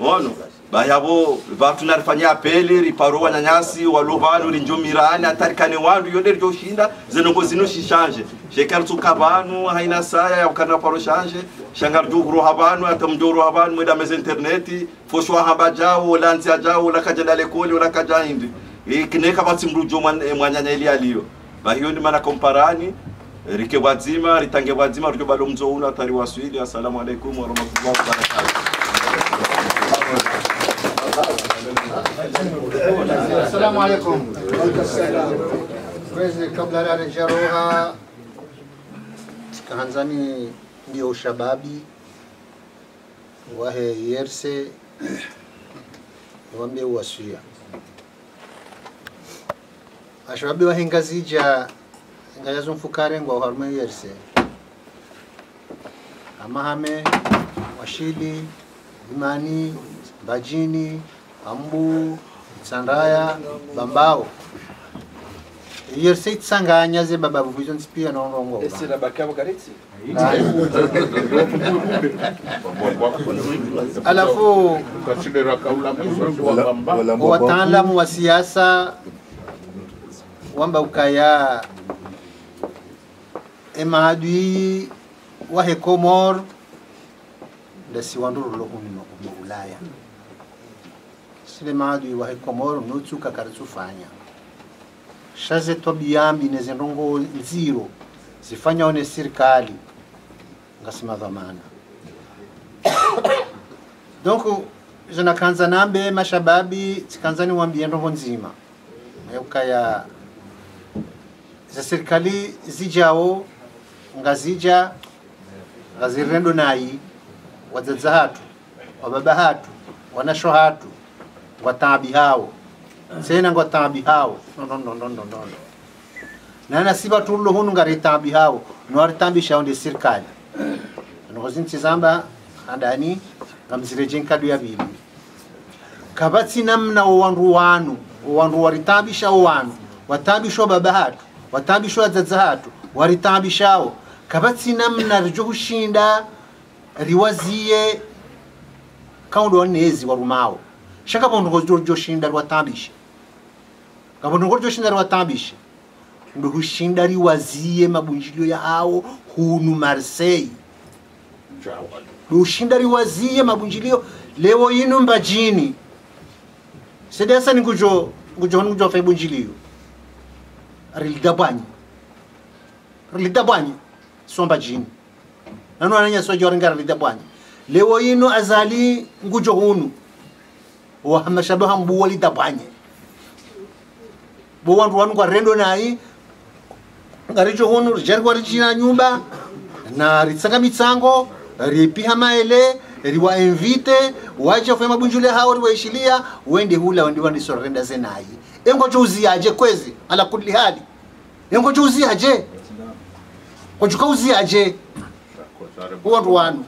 ono bayabo vatu narifanya apeli riparo wanyanyasi walovanu linjomirani atarikane wandu yode ryo shinda zenongo zino shishanje shekar tukabanu haina saya ya ukana paro shanje shangar jugro habanu atamjoro habanu mweda mez interneti foshwa habajao lanzi ajao la kaja dalekoli la kaja hindi ikineka bati mrujo mwanyanya ili aliyo bahiyo ndi mana komparani rike wazima ritange wazima ryo balo mzo una atari waswili. Assalamu alaikum wa rahmatullahi wa barakatuh. Assalamu alaikum. Kwezi kabla ya rejaroha kahanzani ndio ushababi wahe yerse wambie uwasuya ashababi wahe ngazija ngayazo mfukare ngwa uharume yerse amahame washili imani bajini ambu sandaya bambao yerse tsanganya ze baba vuvizo nspia na ongo ese la bakabo kareti alafu wataalamu wa siasa wamba ukaya emadui wa hekomor ndasi wanduru lokuni no Ulaya sile maadui wa hekomor nutsuka karzufanya shaze tobiambi nezendongo nziro zifanya one serikali ngasima dhamana donc jana kanza nambe mashababi tikanzani wambie ndongo nzima ukaya za serikali zijao ngazija ngazirendo nai wazaza hatu wababa hatu wanasho hatu watabi hao sena ngotabi hao no nana siba tulo hunu ngaritabi hao no aritambi shaonde serikali nozinti zamba andani ngamzireje nkadu ya bibi kabati namna wandu waritabisha wanu watabisho baba hatu watabisho wazaza hatu waritabishao kabati namna rjuhushinda riwazie kaundo nezi warumao shaka bondo rjoshinda rwatabisha kabondo rjoshinda rwatabisha ndo hushinda riwazie mabunjilio ya hao hunu Marseille hushinda riwazie mabunjilio leo yinu mbajini sedesa ni ngujo fe bunjilio rilidabwanyi somba jini nanu ananya so joringa rilidabwanyi leo yinu azali ngujo hunu wa hamashabaha mbu walidabwanyi bo wandu wanu kwa rendo nai ngaricho hunu rijarwa rijina nyumba na ritsanga mitsango ripiha maele riwa invite waje fema bunjule hao riwaishilia wende hula wandi sorenda zenai engo chuzi aje kwezi ala kulli hali engo chuzi aje kojuka uzi aje watu wanu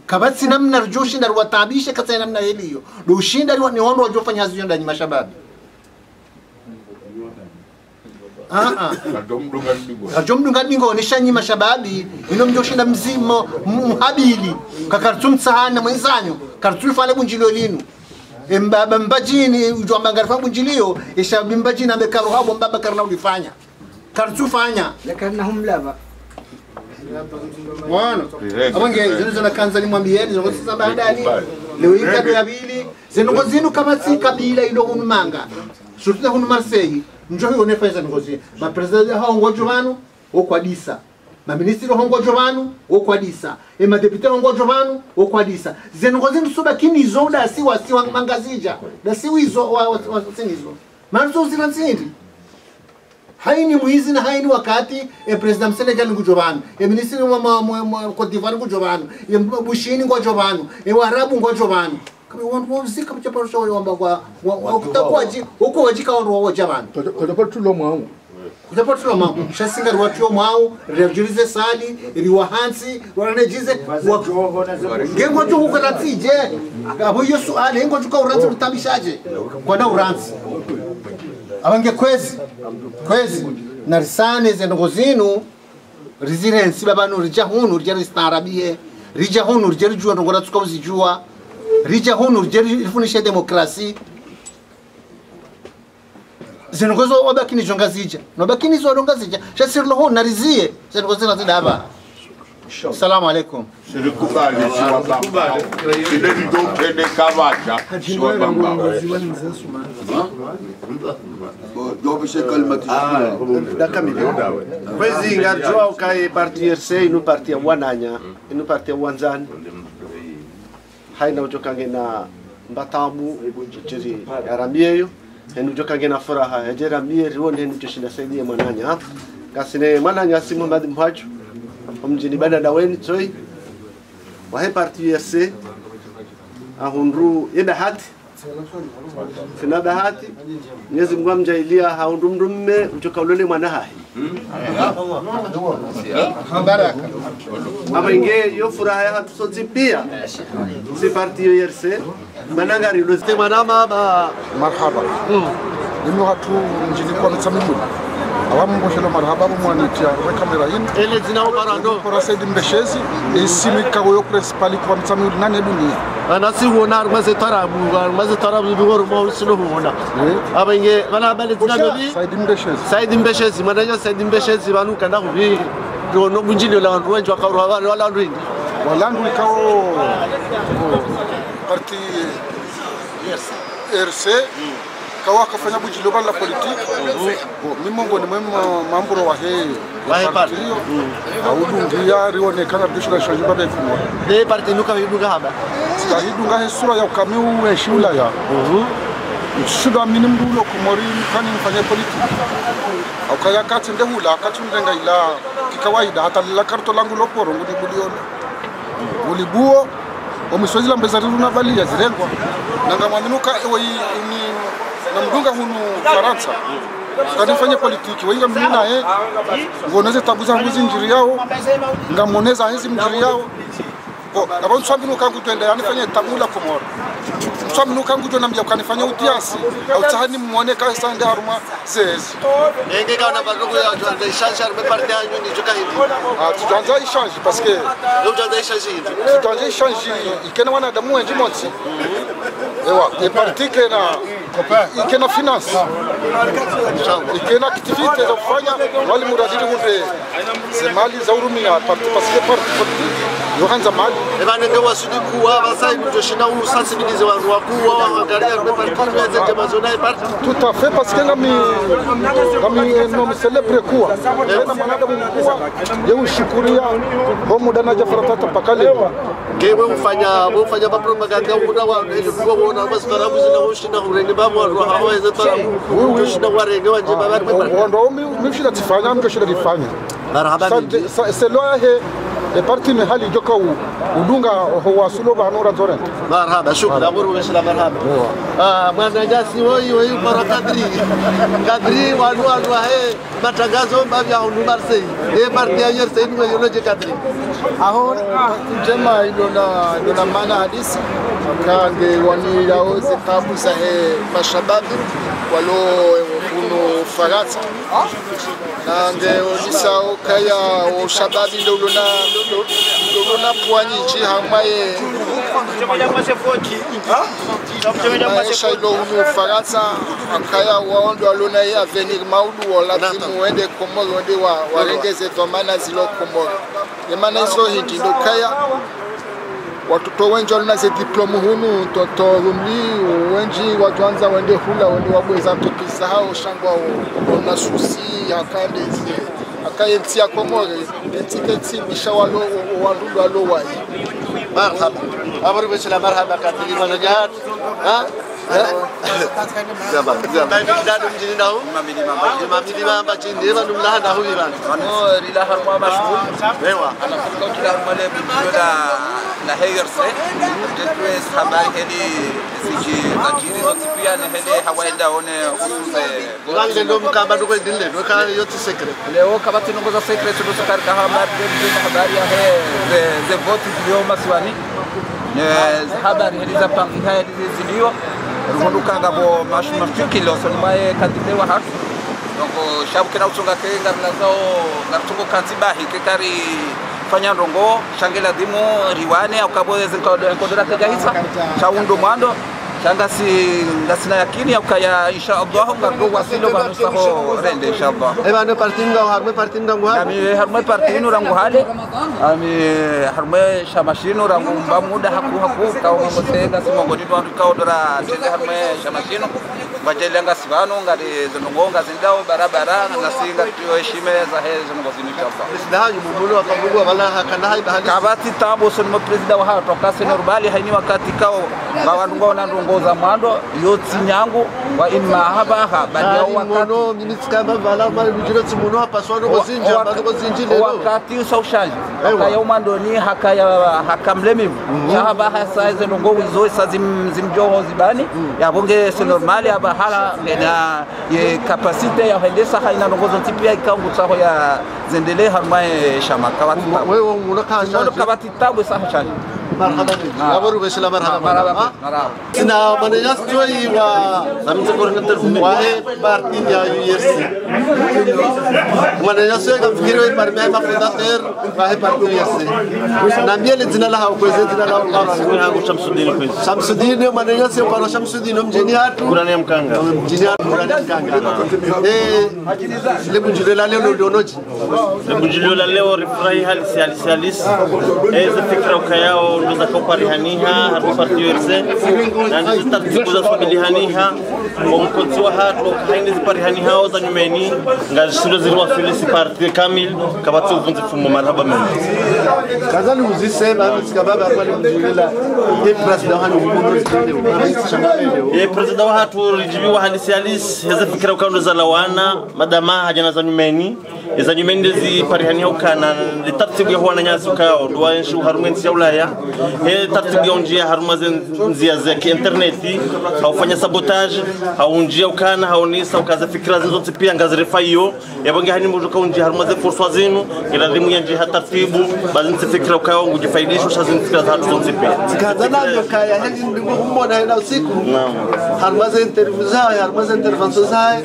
kabatsi namna rjoshinda rwatabisha katsa namna eliyo dushinda ni wando wajofanya hazo ndani mashababi Kajomdunga dingo nishanyi mashababi ino mjoshinda mzimo muhabili kakartum sahana mwenzanyo kartul fale bunjilio linu mbaba mbajini ujomba ngarfa bunjilio ishabi mbajini amekaro habo mbaba karna ulifanya kartufanya lakini humlaba wana abange zino kanza ni mwambieni zino sasa baadani leo ikado ya bili zino kama si kabila ilo unumanga surtout hunu Marseille njohi onefeza ngozi ma president hao ngojo banu okwadisa ma ministri hongojo banu okwadisa e ma deputy hongojo banu okwadisa zino ngozi nsuba kini zoda si wasi mangazija da si wizo wa sinizo manzo zinanzindi haini muizi na haini wakati president Senegal ngujobanu ministri wa Cote d'Ivoire ngujobanu bushini ngujobanu warabu ngujobanu kama wantu wazika mchaparusha wale wamba kwa kutakuwaji huko wajika wantu wa jamani kutapatulo mwao kutapatulo mwao shasinga rwatio mwao rejurize sali riwahansi wananejize ngengo tu huko natije abo yo suali ngo tuka uranzi utabishaje kwa na uranzi abange kwezi narisane zenogozinu residence babanu rija hunu rija ristarabie rija hunu rija rijua ngora tuka uzijua rija hunu rifunishe demokrasi zinogozo wabakini jonga zija nobakini zo donga zija shasirlo ho narizie zinogozo nazida hapa. Assalamu alaikum. Silikubali siwabamba. Sideni dokende kawacha siwabamba. Dobishe kalmati. Dakamili. Kwezi ngarjua ukai parti RC inu parti ya wananya, inu parti ya wanzani. Haina ujokange na mbatamu jiri aramieyo, enu ujokange na furaha. Hejera mie riwone enu joshinda saidia mwananya. Kasine mwananya si Muhammad Mhaju. Mjini bada daweni toi wahe parti USC ahundu yeda hati fina bahati Mwenyezi Mungu amjailia haundu mdumme uchoka ulole mwana hai baraka ama inge yo furaha ya hatu sozi pia si parti USC manangari ulozite manama ba marhaba nimo hatu mjini kwa mtamimu awamu mboshelo marhaba mwaniti ya kamera hii ele zina oparando kwa Said Mbeshezi isimi kagoyo principal kwa mtamimu nane dunia anasi wona armaze tarabu bigoro mo sino wona aba inge bana bale zina dobi Said Mbeshezi mananya Said Mbeshezi banu kanda kubi no bunjini la wandu wenjwa ka wala wandu indi walandu ikao parti RC kawa kafanya bujilo la politique mimongo ni mambo wa he parti audungia rione kana bishura shaji babe kuno de parti nuka hidunga haba hidunga he sura ya ukamiu we shula ya shuda minimbulo kumori kani mfanye politique akaya kati ndehula kati ndenga ila kikawaida hata la karto langu loporo ngudi buliona ulibuo omiswazi la mbezari na balia zirengwa nanga mwaminuka ewe ni na mdunga hunu Faransa kanifanya politiki wenga mnina ngoneze tabuza nguzi njiri yao ngamoneza hizi mjiri yao abo nswambi kangu twende yanifanye tabula komora nswambi kangu twende nambia kanifanya utiasi au tahani muone ka sande haruma zezi nenge kaona barugo ya twende ishansha me parte yanyu ni joka hivi tutanza ishanji parce que tutanza ishanji hivi tutanza ishanji ikena wana damu wenji motsi ewa e partike na ikena finance ikena activite za kufanya wali muradiri kunde zemali za urumia parti parce que parti yohanza mali ebane ngewa sudikuwa basai kutoshina usensibilize wandu wakuwa wangalia kwa parti ya jamaa zona parti tout à fait parce que ngami no celebre kuwa na mwanadamu mkubwa yeye ushukuria bomu dana jafarata pakale ngewe ufanya propaganda una wa ilikuwa unaona masarabu zina ushina urenge babu wa haweza tarabu ushina warenge wanje babu ndo mimi tifanya mkeshira difanya marhaba c'est loya he le parti me hali joka udunga ho wasulo ba nura torrent marhaba shukran aburu wesla marhaba mwana jasi woi para kadri wanu he matangazo mbavya hunu Marseille parti ya Marseille ni yonoje kadri aho jema ilona maana hadisi kange wanila oze kabusa he mashababi walo kuno Faransa nange onisa okaya o shababi lona pwani nchi hamaye shailo unu Faransa akaya waondo alona ya avenir maudu wala timu wende Komoro wende warengeze dhamana zilo Komoro yemana hizo hindi ndokaya watoto wengi walina ze diploma hunu toto rumli wengi watuanza wende hula wende wabweza mtopisa hao shangwa ona susi akande zile akayentia Komoro etiketi bisha walo walo wai marhaba abru bisla marhaba katili manajat ha Zaba dadu mjini nao mamidi mamba chini banu mlahada huyu bana no rila harma mashghul ewa ana kutoka kila male bila na hayerse jetwe habari heli siji najiri zote pia ni heli hawaenda one usuze ngale ndo mkamba ndo kwendile ndo ka yote secret leo kabati nongoza secret ndo sakarika habari ya he ze vote ndio maswani habari heli za panga heli zilio ruhuduka ngabo mashukilo so nimaye kandide wa hatu donc shabu kena utunga kenga nazo ngatuko kantibahi kekari fanya ndongo shangela dimu riwane au kaboze kodora kagahisa chaundo mwando changa si ngasina yakini au kaya insha Allah ngado wasilo banusaho rende insha Allah bano partinga harme partinga ngwa ami harme partinu rangu hale ami harme shamashino rangu bamuda haku kau mamotega simongoni ndo kaodora tende harme shamashino bajelenga sivano ngari zinongonga zindao barabara ngasinga tuyo heshime za hezo ngozini insha Allah islamu mumulo akabugu wala hakana hai bahali kabati tabo sonmo president wa hato kasi normali haini wakati kao bawanungo na ndongoza mwando yotsi nyangu wa imma habaha badia wakati minister bala mali bujira tsimuno apaswano gozinja bado gozinji lelo wakati usaushanje kaya umandoni hakamlemivu habaha saize ndongo wizo zimjoho zibani yabonge se normali hala ngena ye capacité ya hendesa haina ndongozo tipia ikangu tsaho ya zendele harmae shamaka watu wewe unakasha ndo kabati tabu saha chani marhaba abaru besla marhaba ina manenya stoi wa namze kornter wahe parti ya URC manenya stoi kamfikiri par mai mafundateur wahe parti URC nambia le jina la hao kweze jina la hao Shamsuddin manenya stoi kwa Shamsuddin mjeni hatu kurani mkanga mjeni hatu kurani mkanga le bunjule la leo ndonoji le bunjule la leo rifrai halisi eze fikra ukayao ndoza kopari haniha hatu parti URC na ndizo taratibu za familia haniha wamkotsiwa hatu haini zipari haniha za nyumeni ngazishindo ziliwa filisi parti kamil kabati uvunzi fumo marhaba mimi kazali uzisema msikababa kwa bunjulela ye president hanu president wa hatu rijibiwa halisi heze fikra ukando za lawana madama hajana za nyumeni za nyumeni ndezi pari haniha ukana li taratibu ya huwa na nyazi ukayao duwa enshu harumensi ya ulaya he taratibu ya unjia harumaze nzia zeki interneti haufanya sabotage haunjia ukana haunisa ukaza fikira zinzote pia ngazirifa iyo yabonge hani mbujuka unjia harumaze forswa zinu iladimu ya njia taratibu bazinzi fikira ukayao ngujifaidisho shazini fikira za hatu zonte pia kazana ndio kaya hezi ndingu humona hena usiku harumaze interview zao harumaze intervention zao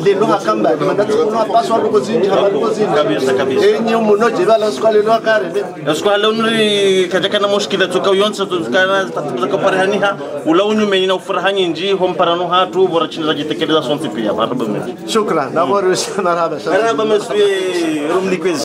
lelo hakamba mandatu kuna paswa nuko zinji habaruko zinji kabisa enye umunoje bala skole lo kare skole unri kajakana mushkila tukayonsa tukana tatibu za parihaniha ula unyumeni na ufurahanyi nji homparano hatu bora chini za jitekeleza sonti pia marhaba mimi shukran na bora sana marhaba marhaba mimi rumli kwezi